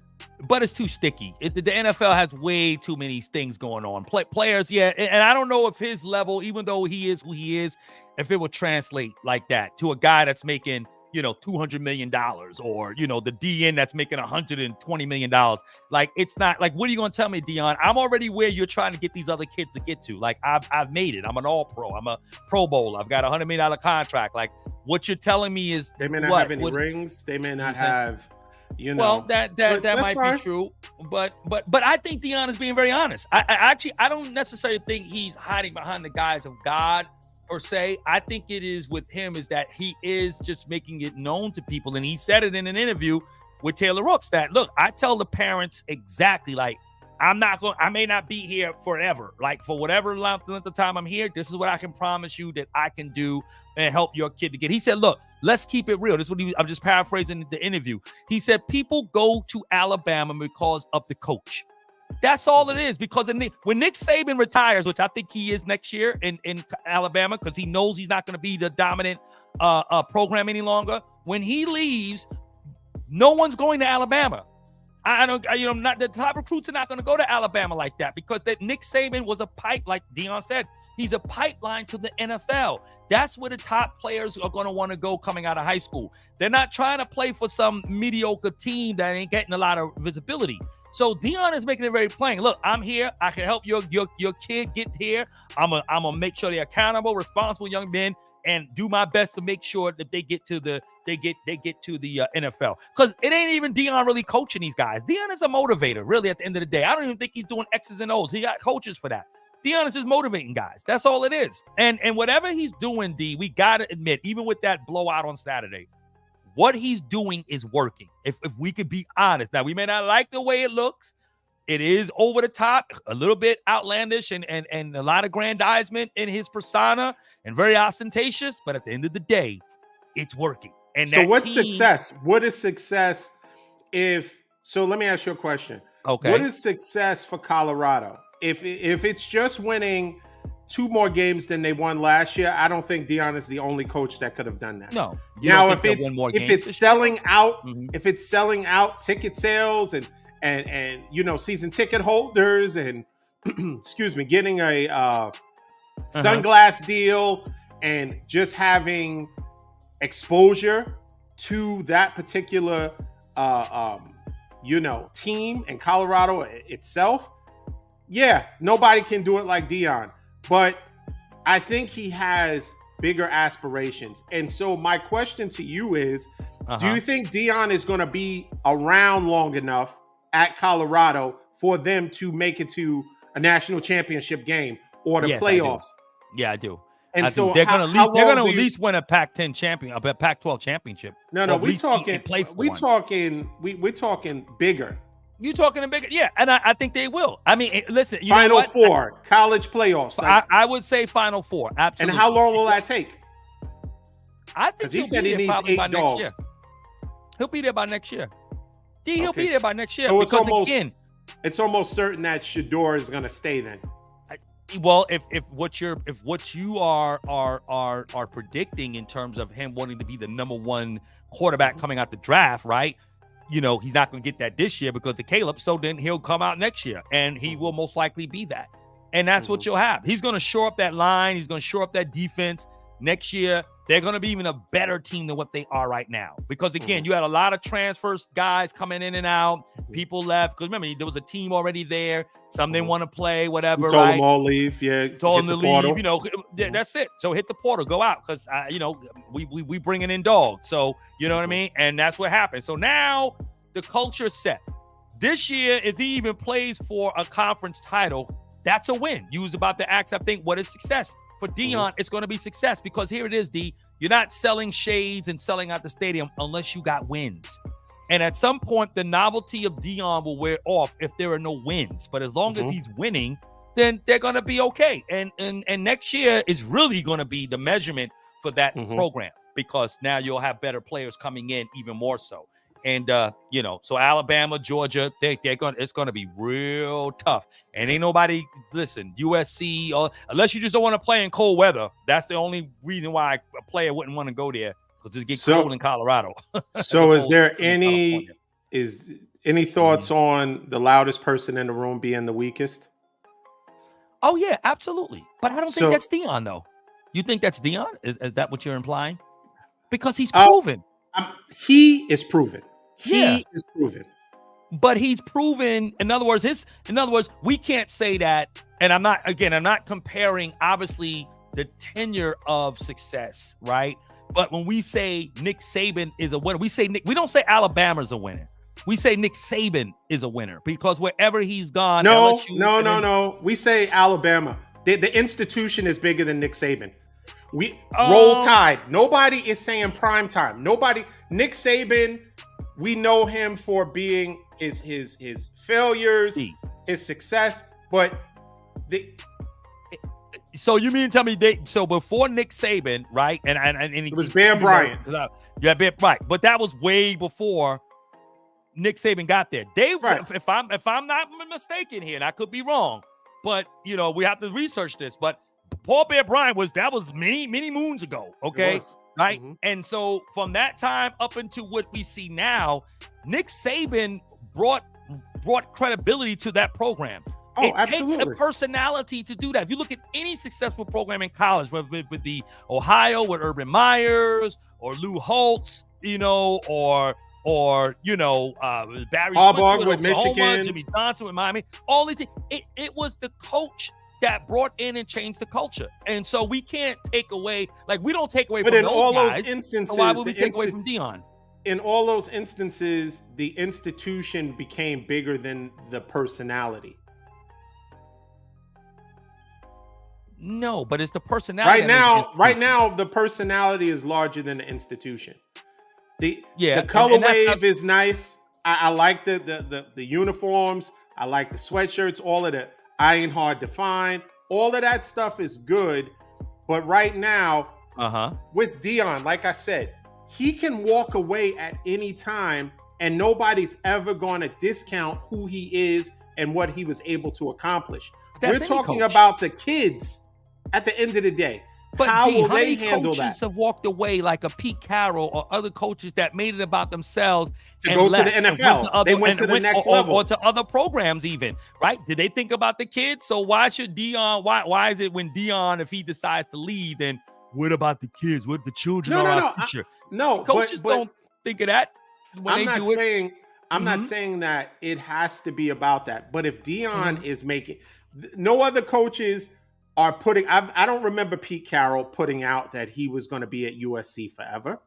But it's too sticky. The NFL has way too many things going on. Players, yeah, and I don't know if his level, even though he is who he is, if it would translate like that to a guy that's making, $200 million or, the DN that's making $120 million. Like, it's not like, what are you going to tell me, Deion? I'm already where you're trying to get these other kids to get to. Like, I've made it. I'm an all-pro. I'm a Pro Bowler. I've got a $100 million contract. Like, what you're telling me is they may not have any rings. They may not have, Well, that might be true. But I think Deion is being very honest. I don't necessarily think he's hiding behind the guise of God per se. I think it is with him is that he is just making it known to people. And he said it in an interview with Taylor Rooks that, look, I tell the parents exactly, like, I may not be here forever. Like, for whatever length of time I'm here, this is what I can promise you that I can do and help your kid to get. He said, look, let's keep it real. This is what I'm just paraphrasing the interview. He said, people go to Alabama because of the coach. That's all it is. Because when Nick Saban retires, which I think he is next year in Alabama, because he knows he's not going to be the dominant program any longer. When he leaves, no one's going to Alabama. Not the top recruits are not going to go to Alabama like that because that Nick Saban was a pipe, like Deion said, he's a pipeline to the NFL. That's where the top players are going to want to go coming out of high school. They're not trying to play for some mediocre team that ain't getting a lot of visibility. So Deion is making it very plain. Look, I'm here. I can help your kid get here. I'm gonna make sure they're accountable, responsible young men, and do my best to make sure that they get to the NFL. Because it ain't even Deion really coaching these guys. Deion is a motivator, really, at the end of the day. I don't even think he's doing X's and O's. He got coaches for that. Deion is just motivating guys. That's all it is. And whatever he's doing, D, we got to admit, even with that blowout on Saturday, what he's doing is working. If we could be honest. Now, we may not like the way it looks. It is over the top, a little bit outlandish and a lot of grandizement in his persona and very ostentatious. But at the end of the day, it's working. And so what's success? What is success if So let me ask you a question. Okay. What is success for Colorado? If it's just winning 2 more games than they won last year, I don't think Deion is the only coach that could have done that. No. Now, if it's selling out, if it's selling out ticket sales and season ticket holders and excuse me, getting a sunglass deal and just having exposure to that particular team and Colorado itself, yeah, nobody can do it like Deion. But I think he has bigger aspirations. And so my question to you is, do you think Deion is going to be around long enough at Colorado for them to make it to a national championship game or the playoffs? I do. And so they're going to at least win a Pac-10 champion, a Pac-12 championship. No, we're talking bigger. You talking a bigger, yeah, and I think they will. I mean, listen, Final Four, college playoffs. I would say Final Four, absolutely. And how long will that take? I think he said he needs 8 dogs. He'll be there by next year. He'll be there by next year. So it's almost certain that Shedeur is going to stay then. Well, if what you are predicting in terms of him wanting to be the number 1 quarterback coming out the draft, right? He's not going to get that this year because of Caleb. So then he'll come out next year, and he will most likely be that. And that's what you'll have. He's going to shore up that line. He's going to shore up that defense next year. They're going to be even a better team than what they are right now. Because, again, you had a lot of transfers, guys coming in and out. People left. Because, remember, there was a team already there. Some didn't want to play, whatever. You told them all leave. Yeah. Told them to leave. That's it. So hit the portal. Go out. Because, we bringing in dogs. So, you know what I mean? And that's what happened. So now the culture's set. This year, if he even plays for a conference title, that's a win. You was about to ask, I think, what is success? For Deion, it's going to be success because here it is, D. You're not selling shades and selling out the stadium unless you got wins. And at some point, the novelty of Deion will wear off if there are no wins. But as long as he's winning, then they're going to be okay. And next year is really going to be the measurement for that program because now you'll have better players coming in even more so. And, so Alabama, Georgia, it's going to be real tough. And ain't nobody, listen, USC, unless you just don't want to play in cold weather. That's the only reason why a player wouldn't want to go there because it gets cold in Colorado. So is there any thoughts on the loudest person in the room being the weakest? Oh, yeah, absolutely. But I don't think that's Deion, though. You think that's Deion? Is that what you're implying? Because he's proven. He is proven. He is proven. But he's proven, in other words, we can't say that. And I'm not comparing, obviously, the tenure of success, right? But when we say Nick Saban is a winner, we don't say Alabama's a winner. We say Nick Saban is a winner because wherever he's gone. No. We say Alabama. The institution is bigger than Nick Saban. We roll tide. Nobody is saying prime time. Nobody. Nick Saban, we know him for being his failures, his success, but so you mean to tell me so before Nick Saban, right? And it was Bear Bryant. Right. But that was way before Nick Saban got there. If I'm not mistaken here, and I could be wrong, but we have to research this, but Paul Bear Bryant was many, many moons ago. Okay. Right. And so from that time up into what we see now, Nick Saban brought credibility to that program. It absolutely takes a personality to do that. If you look at any successful program in college, whether it would be Ohio with Urban Myers or Lou Holtz, or Barry Harbaugh with Michigan, Jimmy Johnson with Miami, all these things. It was the coach that brought in and changed the culture. And so we can't take away, we don't take away from those guys. But in all those instances, why would we take away from Deion? In all those instances, the institution became bigger than the personality. No, but it's the personality. Right now, the personality is larger than the institution. The color wave is nice. I like the uniforms. I like the sweatshirts, all of that. Iron hard to find. All of that stuff is good. But right now, with Deion, like I said, he can walk away at any time and nobody's ever going to discount who he is and what he was able to accomplish. We're talking about the kids at the end of the day. But how will they handle that? Coaches have walked away like a Pete Carroll or other coaches that made it about themselves to go to the NFL. They went to the next level, or to other programs, even, right? Did they think about the kids? So why should Deion? Why is it when Deion, if he decides to leave, then what about the kids? What the children are our future? Coaches don't think of that when they do it. I'm not saying that it has to be about that, but if Deion is making, no other coaches are putting. I don't remember Pete Carroll putting out that he was going to be at USC forever.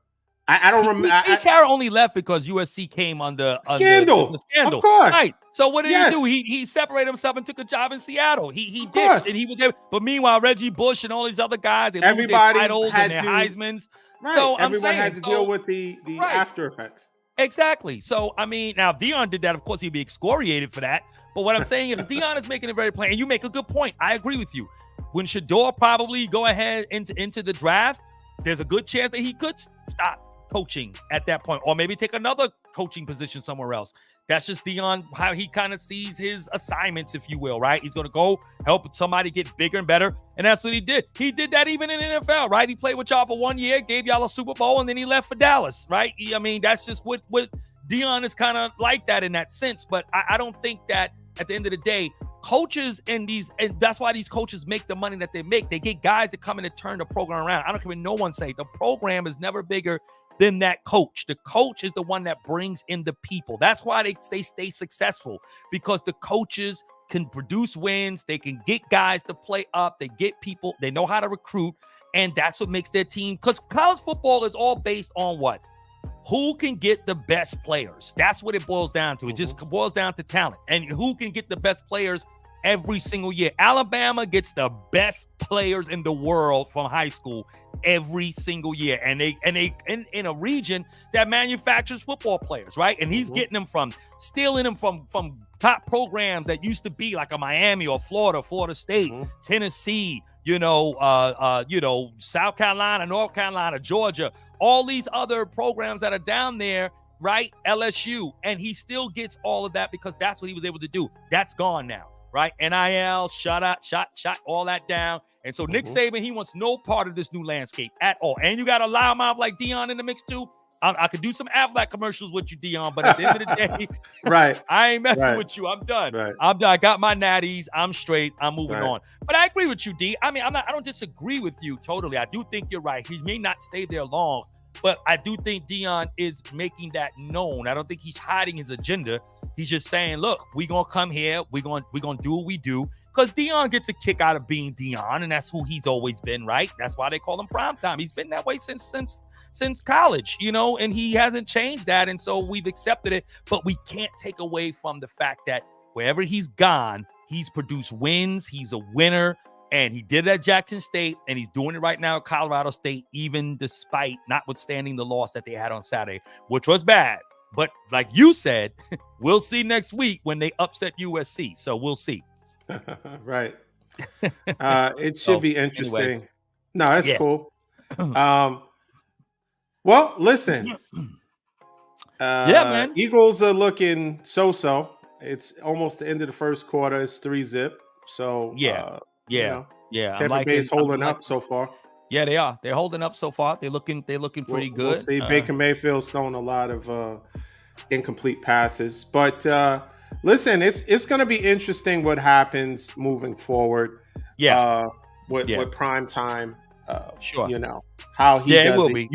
I don't remember. Pete Carroll only left because USC came under scandal. Scandal, of course. Right. So what did he do? He separated himself and took a job in Seattle. He did, and he was there. But meanwyle, Reggie Bush and all these other guys, everybody had and their Heismans. Right. So everyone had to deal with the after effects. Exactly. So I mean, now if Deion did that, of course he'd be excoriated for that. But what I'm saying is, Deion is making it very plain, and you make a good point. I agree with you. When Shedeur probably go ahead into the draft, there's a good chance that he could stop coaching at that point, or maybe take another coaching position somewhere else. That's just Deion, how he kind of sees his assignments, if you will, right? He's going to go help somebody get bigger and better, and that's what he did. He did that even in the NFL, right? He played with y'all for 1 year, gave y'all a Super Bowl, and then he left for Dallas, right? I mean, that's just what Deion is kind of like that in that sense, but I don't think that at the end of the day, coaches and that's why these coaches make the money that they make. They get guys that come in and turn the program around. I don't care what no one say. The program is never bigger than that coach. The coach is the one that brings in the people. That's why they stay successful, because the coaches can produce wins. They can get guys to play up. They get people. They know how to recruit, and that's what makes their team. Because college football is all based on what? Who can get the best players? That's what it boils down to. It just boils down to talent, and who can get the best players every single year. Alabama gets the best players in the world from high school every single year, and they in a region that manufactures football players, right? And he's getting them stealing them from top programs that used to be like a Miami or Florida State, Tennessee, South Carolina, North Carolina, Georgia, all these other programs that are down there, right? LSU, and he still gets all of that because that's what he was able to do. That's gone now, right? NIL, shot all that down. And so Nick Saban, he wants no part of this new landscape at all. And you got a loudmouth like Deion in the mix too. I could do some Aflac commercials with you, Deion, but at the end of the day, right, I ain't messing with you. I'm done. Right. I'm done. I got my natties. I'm straight. I'm moving on. But I agree with you, D. I mean, I don't disagree with you totally. I do think you're right. He may not stay there long, but I do think Deion is making that known. I don't think he's hiding his agenda. He's just saying, look, we're going to come here. We're going to do what we do. Because Deion gets a kick out of being Deion, and that's who he's always been, right? That's why they call him Primetime. He's been that way since college, and he hasn't changed that. And so we've accepted it, but we can't take away from the fact that wherever he's gone, he's produced wins. He's a winner, and he did it at Jackson State, and he's doing it right now at Colorado State, even notwithstanding the loss that they had on Saturday, which was bad. But like you said, we'll see next week when they upset USC. So we'll see. Right. It should be interesting. Anyway. No, that's cool. Well, listen. Man. Eagles are looking so-so. It's almost the end of the first quarter. It's 3-0. So Tampa Bay's holding up so far. Yeah, they are. They're holding up so far. They're looking pretty good. We'll see. Baker Mayfield's throwing a lot of incomplete passes, but listen, it's going to be interesting what happens moving forward. Yeah, with prime time. Sure. How he does it. Will be.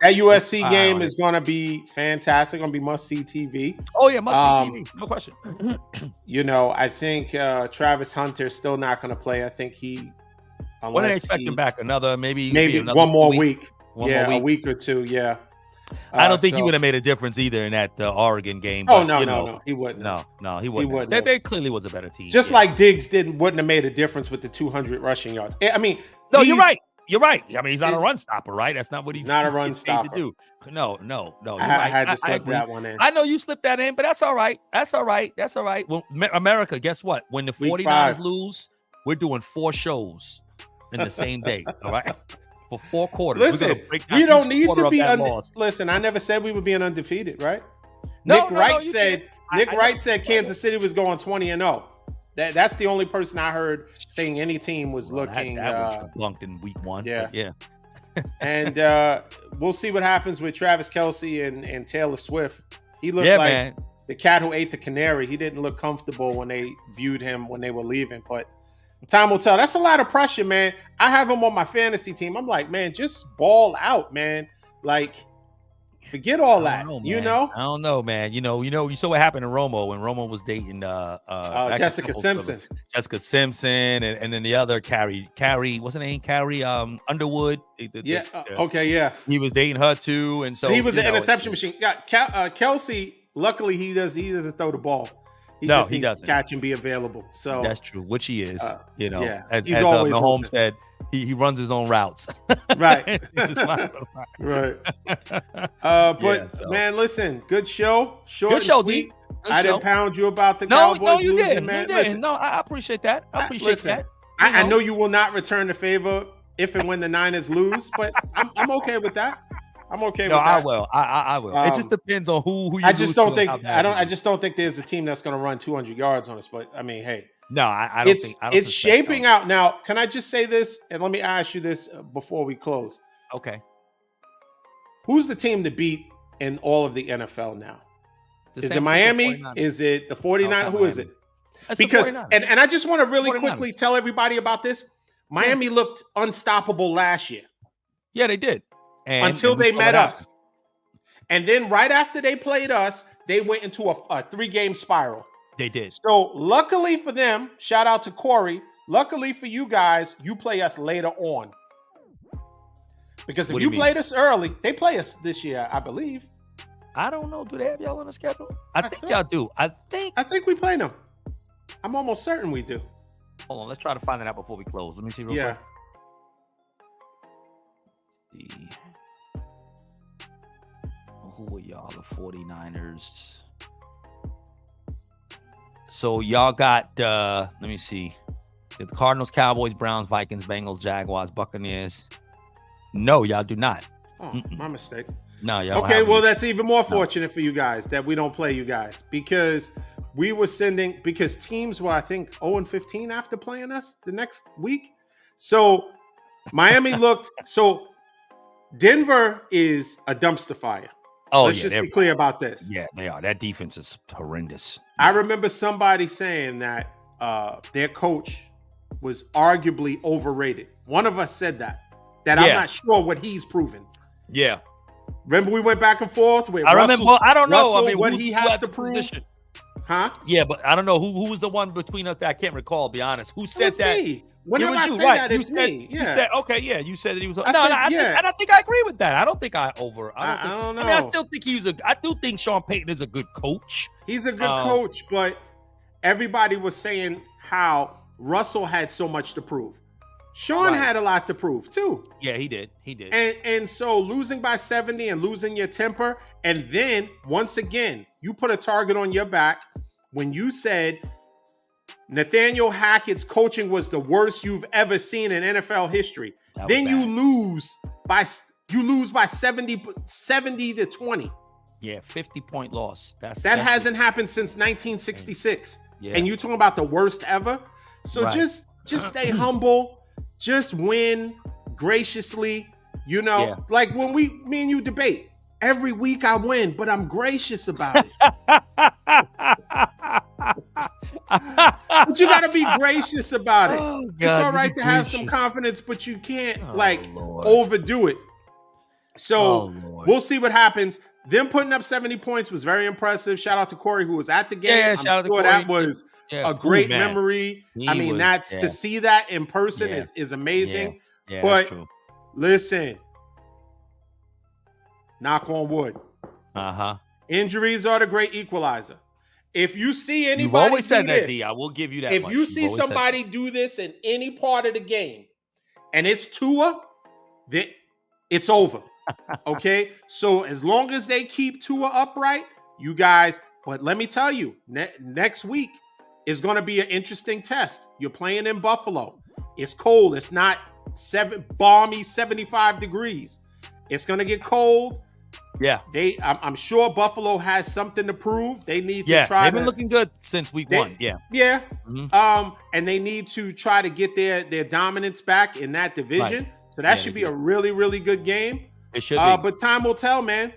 That USC game is going to be fantastic. Going to be must-see TV. Oh yeah, must-see TV. No question. I think Travis Hunter's still not going to play. I think he. When are they expecting back? Another maybe another one more week. A week or two. Yeah. I don't think he would have made a difference either in that Oregon game. But, no, he wouldn't. No, he wouldn't. They clearly was a better team. Just like Diggs wouldn't have made a difference with the 200 rushing yards. I mean, no, you're right. You're right. I mean, he's not a run stopper, right? That's not what he's not a run stopper. To do. No. I had to slip that one in. I know you slipped that in, but that's all right. That's all right. Well, America, guess what? When the 49ers lose, we're doing 4 shows in the same day. All right. For 4 quarters. Listen, we don't need to be listen, I never said we were being undefeated, right? Nick Wright said Kansas City was going 20-0. That's the only person I heard saying any team was looking. That was debunked in week 1. Yeah. And we'll see what happens with Travis Kelce and Taylor Swift. He looked like the cat who ate the canary. He didn't look comfortable when they viewed him when they were leaving, but time will tell. That's a lot of pressure, man. I have him on my fantasy team. I'm like, man, just ball out, man. Like, forget all that. You know? I don't know, man. You saw what happened to Romo when Romo was dating Jessica Simpson. Jessica Simpson and then the other Carrie, what's her name? Carrie Underwood. Yeah. He was dating her too, and so he was an interception machine. Kelce, luckily he doesn't throw the ball. He needs to catch and be available. So that's true, which he is. As Mahomes said, he runs his own routes. Right. Right. Man, listen, good show. Short and sweet. I didn't pound you about the Cowboys. No, you losing, didn't. Man. You didn't. Listen, no, I appreciate that. I know you will not return the favor if and when the Niners lose, but I'm okay with that. I'm okay with that. I will. I will. It just depends on who you. I just don't think. I just don't think there's a team that's going to run 200 yards on us. But I mean, hey. No, I don't think. It's shaping out now. Can I just say this? And let me ask you this before we close. Okay. Who's the team to beat in all of the NFL now? Is it Miami? Is it the 49ers? Who is it? Because and I just want to really quickly tell everybody about this. Miami looked unstoppable last year. Yeah, they did. Until they met us. And then right after they played us, they went into a 3-game spiral. They did. So luckily for them, shout out to Corey. Luckily for you guys, you play us later on. Because if you played us early, they play us this year, I believe. I don't know. Do they have y'all on the schedule? I think y'all do. I think we play them. I'm almost certain we do. Hold on. Let's try to find that out before we close. Let me see real quick. Who are y'all? The 49ers. So y'all got, let me see. The Cardinals, Cowboys, Browns, Vikings, Bengals, Jaguars, Buccaneers. No, y'all do not. Oh, my mistake. No, y'all. Okay, well, that's even more fortunate for you guys that we don't play you guys because we were because teams were, I think, 0-15 after playing us the next week. So Miami Denver is a dumpster fire. Let's just be clear about this. Yeah, they are. That defense is horrendous. I remember somebody saying that their coach was arguably overrated. One of us said that I'm not sure what he's proven. Yeah. Remember we went back and forth with I don't know. I mean, what he has to prove. Position? Huh? Yeah, but I don't know who was the one between us that I can't recall, to be honest. Who said that? Me. Whenever I say that, it's me. Yeah. You said, okay, yeah. You said that he was. I think I agree with that. I don't think I don't know. I mean, I still think I do think Sean Payton is a good coach. He's a good coach, but everybody was saying how Russell had so much to prove. Sean had a lot to prove too. Yeah, he did. And so losing by 70 and losing your temper, and then once again, you put a target on your back when you said Nathaniel Hackett's coaching was the worst you've ever seen in NFL history. Then you lose by 70 to 20. Yeah, 50-point loss. That hasn't happened since 1966. Yeah. And you talking about the worst ever? So just stay humble. Just win graciously, like when me and you debate. Every week I win, but I'm gracious about it. But you got to be gracious about it. Oh, God, it's all right to have some confidence, but you can't overdo it. So we'll see what happens. Them putting up 70 points was very impressive. Shout out to Corey who was at the game. Yeah, shout out to Corey. That was a great memory. To see that in person is amazing. Yeah, but listen, knock on wood. Injuries are the great equalizer. If you see anybody, you've always said that, D. I will give you that. If you see somebody do this in any part of the game, and it's Tua, then it's over. Okay, so as long as they keep Tua upright, you guys. But let me tell you, next week is going to be an interesting test. You're playing in Buffalo. It's cold. It's not balmy 75 degrees. It's going to get cold. Yeah. I'm sure Buffalo has something to prove. They need to Yeah, try. They've been looking good since week 1. Yeah. Yeah. Mhm. And they need to try to get their dominance back in that division. Right. So that Yeah, should they be do. a really, really good game. It should be. But time will tell, man.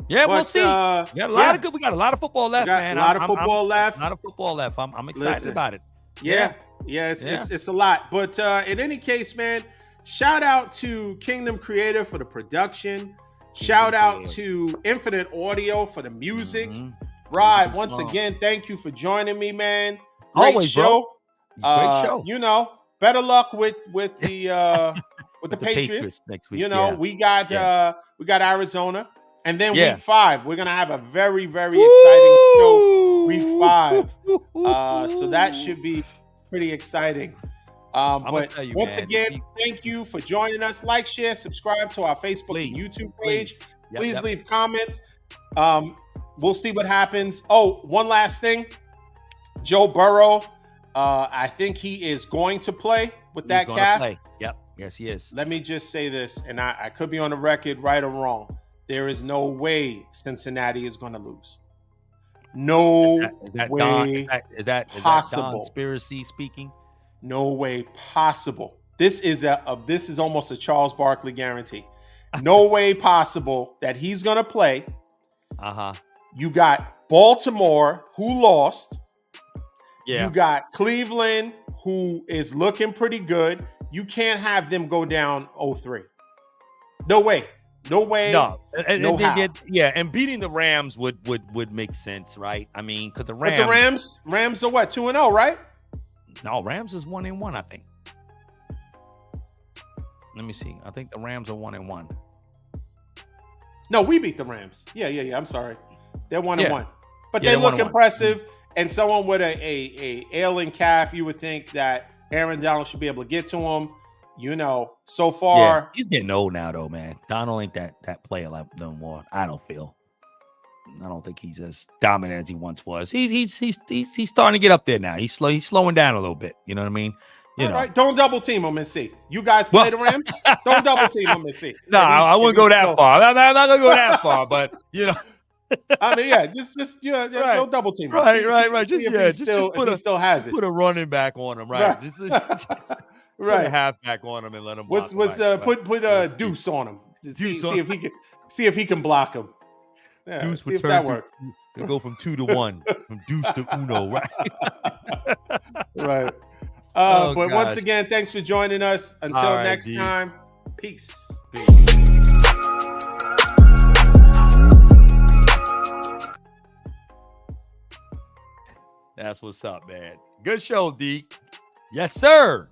Yeah, we'll see. We got a lot of good. We got a lot of football left, man. A lot of football left. A lot of football left. I'm excited about it. Yeah. It's a lot. But in any case, man, shout out to Kingdom Creator for the production. Shout out to Infinite Audio for the music. Rod, once again, thank you for joining me, man. Great Always, show. Great show. You know, better luck with the with the Patriots next week. You know, we got Arizona. And then week 5, we're gonna have a very, very exciting show. Week 5, so that should be pretty exciting. But once again, thank you for joining us. Like, share, subscribe to our Facebook and YouTube page. Please leave comments. We'll see what happens. Oh, one last thing, Joe Burrow. I think he is going to play with that calf. Yep. Yes, he is. Let me just say this, and I could be on the record, right or wrong. There is no way Cincinnati is going to lose. No way. Is that possible. Conspiracy speaking? No way possible. This is almost a Charles Barkley guarantee. No way possible that he's going to play. You got Baltimore, who lost. Yeah. You got Cleveland, who is looking pretty good. You can't have them go down 0-3. No way. No way. No. How. Yeah, and beating the Rams would make sense, right? I mean, because the Rams. But the Rams are what, 2-0, right? No, Rams is 1-1, I think. Let me see. I think the Rams are 1-1. No, we beat the Rams. Yeah. I'm sorry. They're 1-1. But they look 1-1. impressive. And someone with a ailing calf, you would think that Aaron Donald should be able to get to him. You know, so far he's getting old now, though, man. Donald ain't that player like no more. I don't think he's as dominant as he once was. He's starting to get up there now. He's slowing down a little bit. You know what I mean? You know. Right. Don't double team him and see. You guys play the Rams. Don't double team him and see. No, I wouldn't go that far. I'm not gonna go that far, but you know. I mean, yeah, just don't double team him. Right. Just he still has it. Put a running back on him, right? Just put a halfback on him and let him. Put Deuce on him. See if he can block him. Yeah, Deuce see if that works. He'll go from 2 to 1, from Deuce to Uno, right? Right. But once again, thanks for joining us. Until next time, peace. That's what's up, man. Good show, D. Yes, sir.